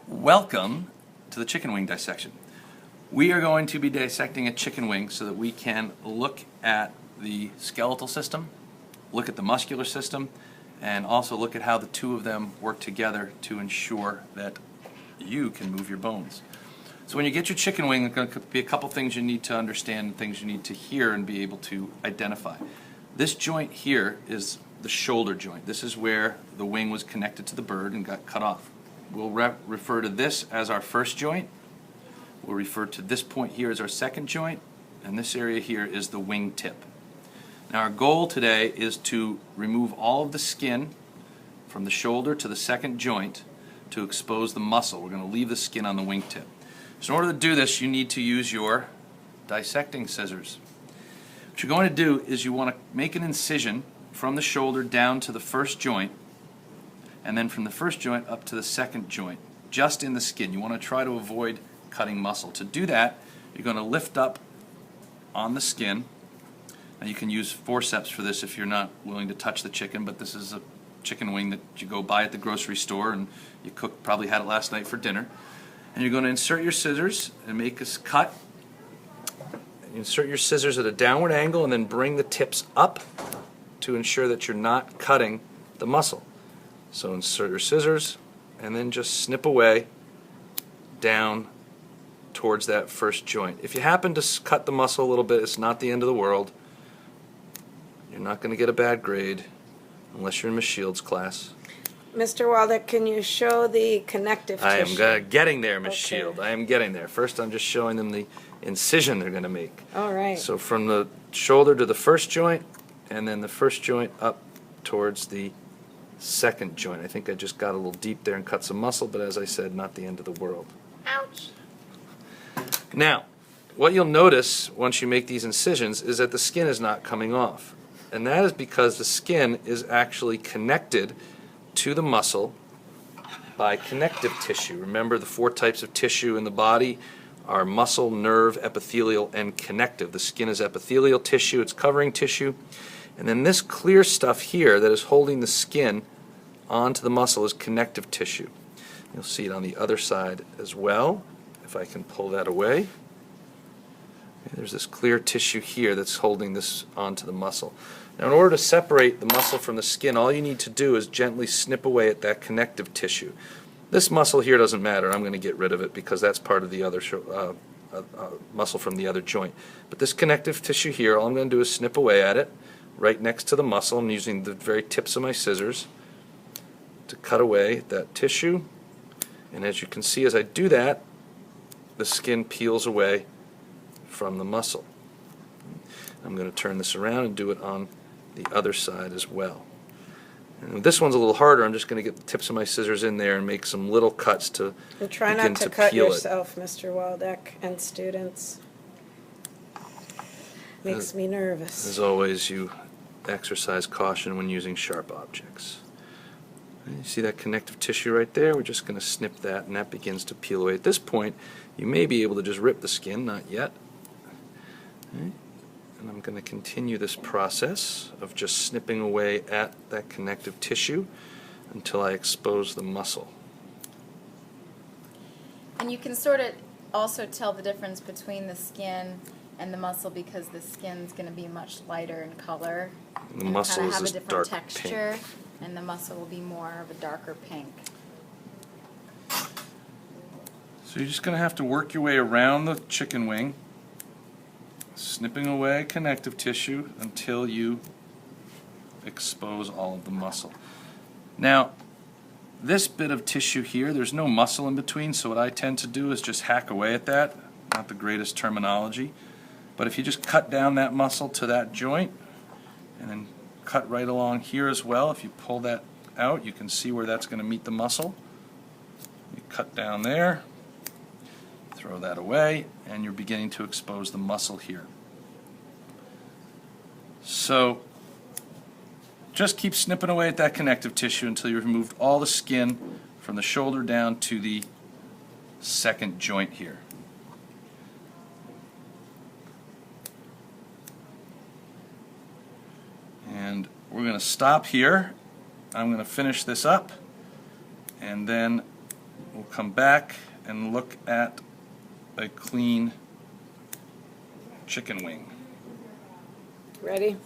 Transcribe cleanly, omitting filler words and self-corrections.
Welcome to the chicken wing dissection. We are going to be dissecting a chicken wing so that we can look at the skeletal system, look at the muscular system, and also look at how the two of them work together to ensure that you can move your bones. So when you get your chicken wing, there's going to be a couple things you need to understand, things you need to hear and be able to identify. This joint here is the shoulder joint. This is where the wing was connected to the bird and got cut off. We'll refer to this as our first joint. We'll refer to this point here as our second joint, and this area here is the wing tip. Now our goal today is to remove all of the skin from the shoulder to the second joint to expose the muscle. We're going to leave the skin on the wing tip. So in order to do this, you need to use your dissecting scissors. What you're going to do is you want to make an incision from the shoulder down to the first joint, and then from the first joint up to the second joint, just in the skin. You want to try to avoid cutting muscle. To do that, you're going to lift up on the skin. Now you can use forceps for this if you're not willing to touch the chicken, but this is a chicken wing that you go buy at the grocery store and you probably had it last night for dinner. And you're going to insert your scissors and make this cut. Insert your scissors at a downward angle and then bring the tips up to ensure that you're not cutting the muscle. So insert your scissors and then just snip away down towards that first joint. If you happen to cut the muscle a little bit, it's not the end of the world. You're not going to get a bad grade unless you're in Ms. Shields' class. Mr. Waldeck, can you show the connective tissue? I am getting there, Ms. Okay. Shield. I am getting there. First, I'm just showing them the incision they're going to make. All right. So from the shoulder to the first joint, and then the first joint up towards the second joint. I think I just got a little deep there and cut some muscle, but as I said, not the end of the world. Ouch. Now, what you'll notice once you make these incisions is that the skin is not coming off. And that is because the skin is actually connected to the muscle by connective tissue. Remember, the four types of tissue in the body are muscle, nerve, epithelial, and connective. The skin is epithelial tissue, it's covering tissue. And then this clear stuff here that is holding the skin onto the muscle is connective tissue. You'll see it on the other side as well, if I can pull that away. There's this clear tissue here that's holding this onto the muscle. Now in order to separate the muscle from the skin, all you need to do is gently snip away at that connective tissue. This muscle here doesn't matter. I'm going to get rid of it because that's part of the other muscle from the other joint. But this connective tissue here, all I'm going to do is snip away at it right next to the muscle. I'm using the very tips of my scissors to cut away that tissue. And as you can see, as I do that, the skin peels away from the muscle. I'm going to turn this around and do it on the other side as well. And this one's a little harder. I'm just going to get the tips of my scissors in there and make some little cuts to And try begin not to to cut peel yourself, Mr. Waldeck, and students. Makes me nervous. As always, you exercise caution when using sharp objects. You see that connective tissue right there? We're just going to snip that, and that begins to peel away. At this point, you may be able to just rip the skin, not yet. Okay. And I'm going to continue this process of just snipping away at that connective tissue until I expose the muscle. And you can sort of also tell the difference between the skin and the muscle because the skin's going to be much lighter in color. The muscle kind is of have this a different dark texture, pink. and the muscle will be more of a darker pink. So you're just going to have to work your way around the chicken wing, snipping away connective tissue until you expose all of the muscle. Now, this bit of tissue here, there's no muscle in between, so what I tend to do is just hack away at that. Not the greatest terminology, but if you just cut down that muscle to that joint and then cut right along here as well, if you pull that out, you can see where that's going to meet the muscle. You cut down there, throw that away, and you're beginning to expose the muscle here. So just keep snipping away at that connective tissue until you've removed all the skin from the shoulder down to the second joint here. And we're going to stop here. I'm going to finish this up, and then we'll come back and look at a clean chicken wing. Ready?